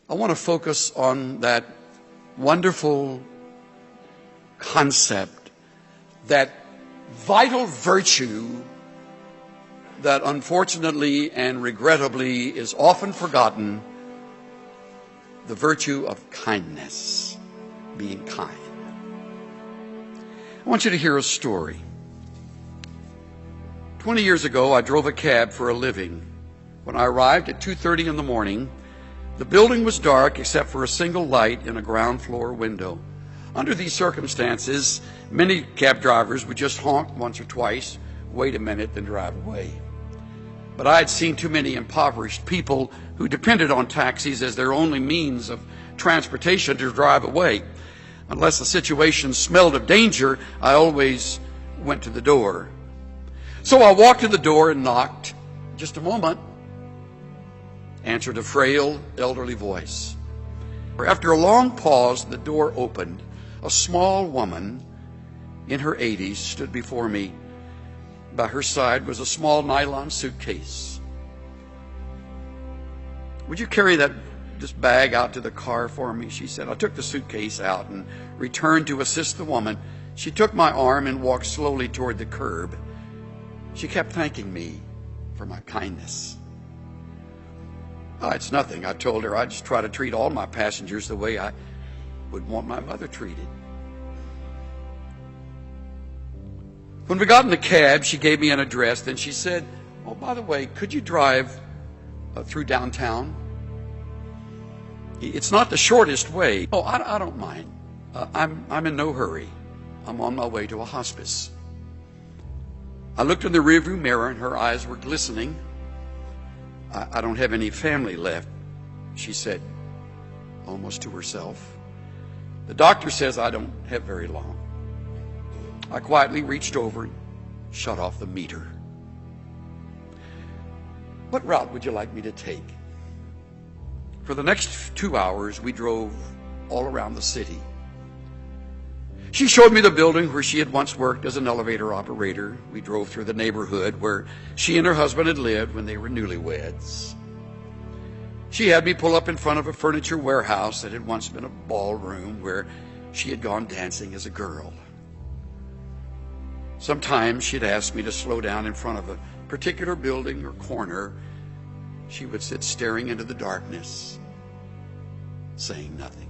I want to focus on that wonderful concept, that vital virtue that unfortunately and regrettably is often forgotten, the virtue of kindness, being kind. I want you to hear a story. 20 years ago, I drove a cab for a living. When I arrived at 2:30 in the morning, the building was dark except for a single light in a ground floor window. Under these circumstances, many cab drivers would just honk once or twice, wait a minute, then drive away. But I had seen too many impoverished people who depended on taxis as their only means of transportation to drive away. Unless the situation smelled of danger, I always went to the door. So I walked to the door and knocked. Just a moment, answered a frail, elderly voice. After a long pause, the door opened. A small woman in her 80s stood before me. By her side was a small nylon suitcase. "Would you carry this bag out to the car for me?" she said. I took the suitcase out and returned to assist the woman. She took my arm and walked slowly toward the curb. She kept thanking me for my kindness. "Oh, it's nothing," I told her. "I just try to treat all my passengers the way I would want my mother treated." When we got in the cab, she gave me an address. Then she said, "Oh, by the way, could you drive through downtown? It's not the shortest way." "Oh, I don't mind. I'm in no hurry. I'm on my way to a hospice." I looked in the rearview mirror and her eyes were glistening. I don't have any family left," she said, almost to herself. "The doctor says I don't have very long." I quietly reached over and shut off the meter. "What route would you like me to take?" For the next 2 hours, we drove all around the city. She showed me the building where she had once worked as an elevator operator. We drove through the neighborhood where she and her husband had lived when they were newlyweds. She had me pull up in front of a furniture warehouse that had once been a ballroom where she had gone dancing as a girl. Sometimes she'd ask me to slow down in front of a particular building or corner. She would sit staring into the darkness, saying nothing.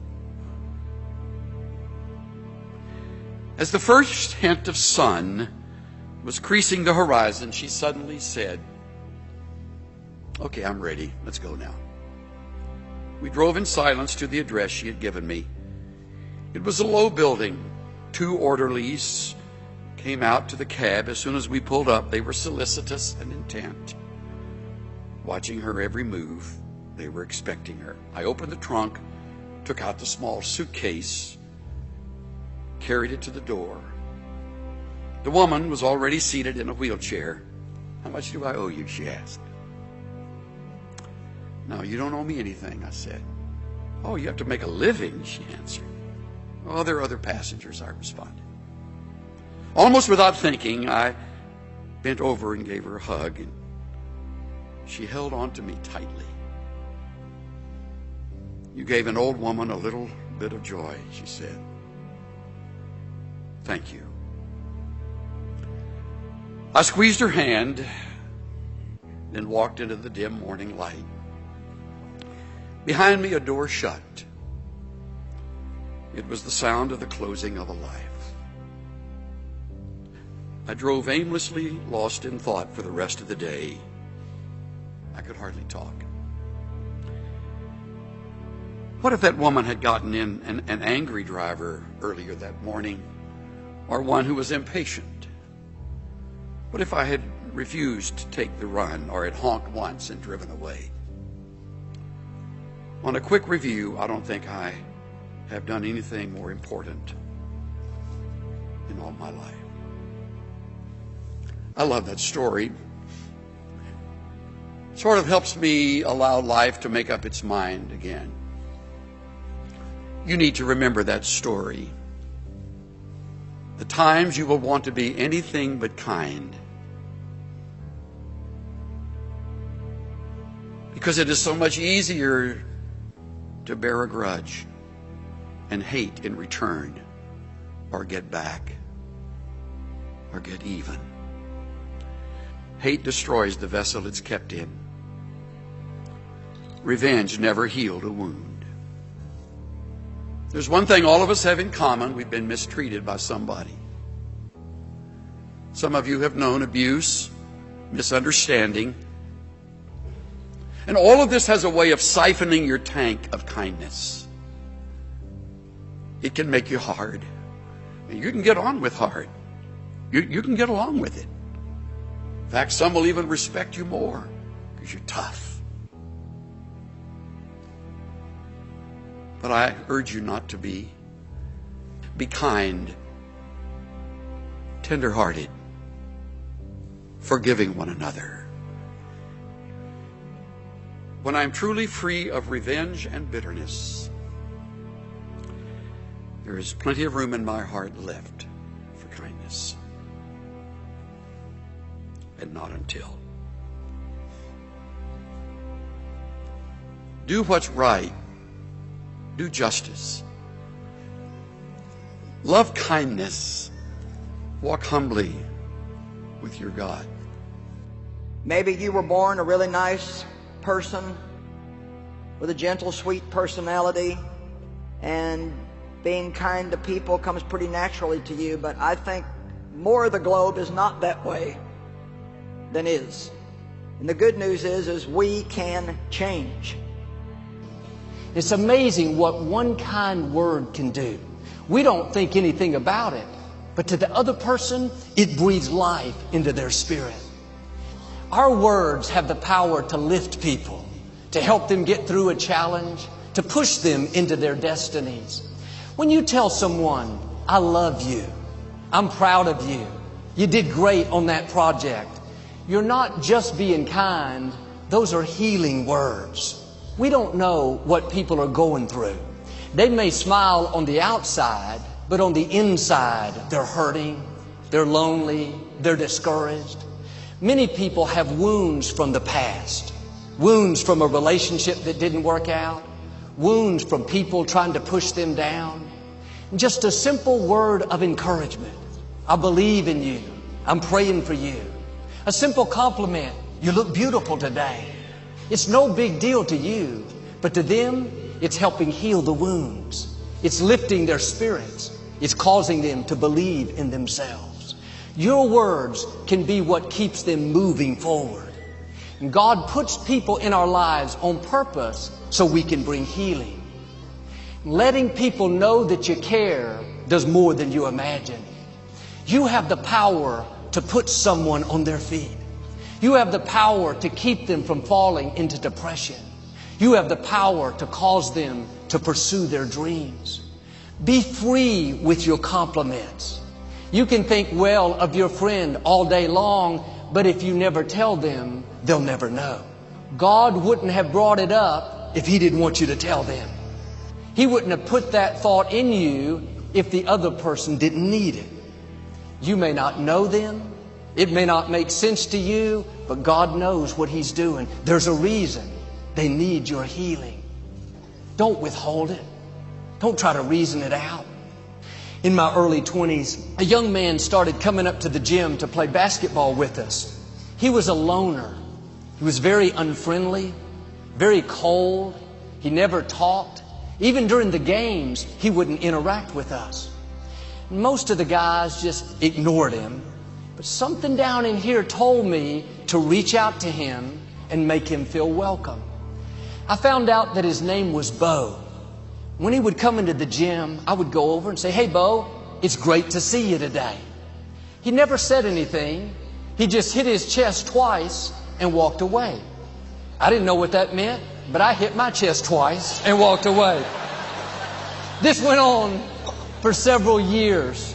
As the first hint of sun was creasing the horizon, she suddenly said, "Okay, I'm ready. Let's go now." We drove in silence to the address she had given me. It was a low building. 2 orderlies came out to the cab. As soon as we pulled up, they were solicitous and intent, watching her every move. They were expecting her. I opened the trunk, took out the small suitcase, carried it to the door. The woman was already seated in a wheelchair. "How much do I owe you?" she asked. "No, you don't owe me anything," I said. "Oh, you have to make a living," she answered. "Oh, there are other passengers," I responded. Almost without thinking, I bent over and gave her a hug, and she held on to me tightly. "You gave an old woman a little bit of joy," she said. "Thank you." I squeezed her hand, then walked into the dim morning light. Behind me, a door shut. It was the sound of the closing of a life. I drove aimlessly, lost in thought for the rest of the day. I could hardly talk. What if that woman had gotten in an angry driver earlier that morning, or one who was impatient? What if I had refused to take the run, or had honked once and driven away? On a quick review, I don't think I have done anything more important in all my life. I love that story. It sort of helps me allow life to make up its mind again. You need to remember that story. The times you will want to be anything but kind, because it is so much easier to bear a grudge and hate in return, or get back, or get even. Hate destroys the vessel it's kept in. Revenge never healed a wound. There's one thing all of us have in common: we've been mistreated by somebody. Some of you have known abuse, misunderstanding, and all of this has a way of siphoning your tank of kindness. It can make you hard. And you can get on with hard. You can get along with it. In fact, some will even respect you more because you're tough. But I urge you not to be. Be kind, tender-hearted, forgiving one another. When I'm truly free of revenge and bitterness, there is plenty of room in my heart left for kindness. And not until. Do what's right. Do justice. Love kindness. Walk humbly with your God. Maybe you were born a really nice person with a gentle, sweet personality, and being kind to people comes pretty naturally to you, but I think more of the globe is not that way than is. And the good news is we can change. It's amazing what one kind word can do. We don't think anything about it, but to the other person, it breathes life into their spirit. Our words have the power to lift people, to help them get through a challenge, to push them into their destinies. When you tell someone, I love you, I'm proud of you, you did great on that project, you're not just being kind, those are healing words. We don't know what people are going through. They may smile on the outside, but on the inside, they're hurting, they're lonely, they're discouraged. Many people have wounds from the past, wounds from a relationship that didn't work out, wounds from people trying to push them down. Just a simple word of encouragement. I believe in you. I'm praying for you. A simple compliment. You look beautiful today. It's no big deal to you, but to them, it's helping heal the wounds. It's lifting their spirits. It's causing them to believe in themselves. Your words can be what keeps them moving forward. And God puts people in our lives on purpose so we can bring healing. Letting people know that you care does more than you imagine. You have the power to put someone on their feet. You have the power to keep them from falling into depression. You have the power to cause them to pursue their dreams. Be free with your compliments. You can think well of your friend all day long, but if you never tell them, they'll never know. God wouldn't have brought it up if He didn't want you to tell them. He wouldn't have put that thought in you if the other person didn't need it. You may not know them. It may not make sense to you, but God knows what He's doing. There's a reason they need your healing. Don't withhold it. Don't try to reason it out. In my early 20s, a young man started coming up to the gym to play basketball with us. He was a loner. He was very unfriendly, very cold. He never talked. Even during the games, he wouldn't interact with us. Most of the guys just ignored him. But something down in here told me to reach out to him and make him feel welcome. I found out that his name was Bo. When he would come into the gym, I would go over and say, "Hey, Bo, it's great to see you today." He never said anything. He just hit his chest twice and walked away. I didn't know what that meant, but I hit my chest twice and walked away. This went on for several years.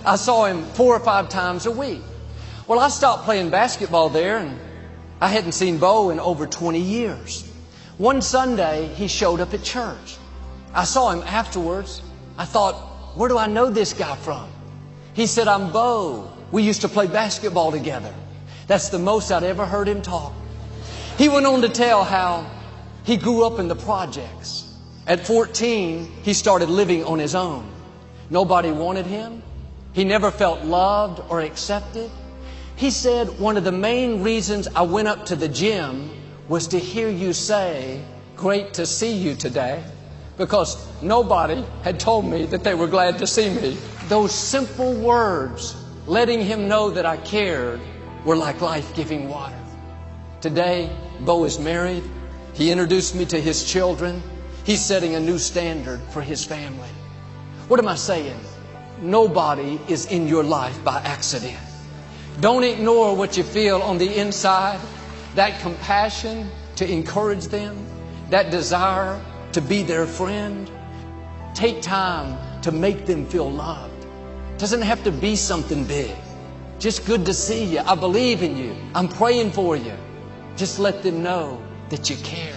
I saw him 4 or 5 times a week. Well, I stopped playing basketball there, and I hadn't seen Bo in over 20 years. One Sunday, he showed up at church. I saw him afterwards. I thought, where do I know this guy from? He said, "I'm Bo. We used to play basketball together." That's the most I'd ever heard him talk. He went on to tell how he grew up in the projects. At 14, he started living on his own. Nobody wanted him. He never felt loved or accepted. He said, one of the main reasons I went up to the gym was to hear you say, "Great to see you today," because nobody had told me that they were glad to see me. Those simple words, letting him know that I cared, were like life-giving water. Today, Bo is married. He introduced me to his children. He's setting a new standard for his family. What am I saying? Nobody is in your life by accident. Don't ignore what you feel on the inside, that compassion to encourage them, that desire to be their friend. Take time to make them feel loved. Doesn't have to be something big. Just good to see you. I believe in you. I'm praying for you. Just let them know that you care.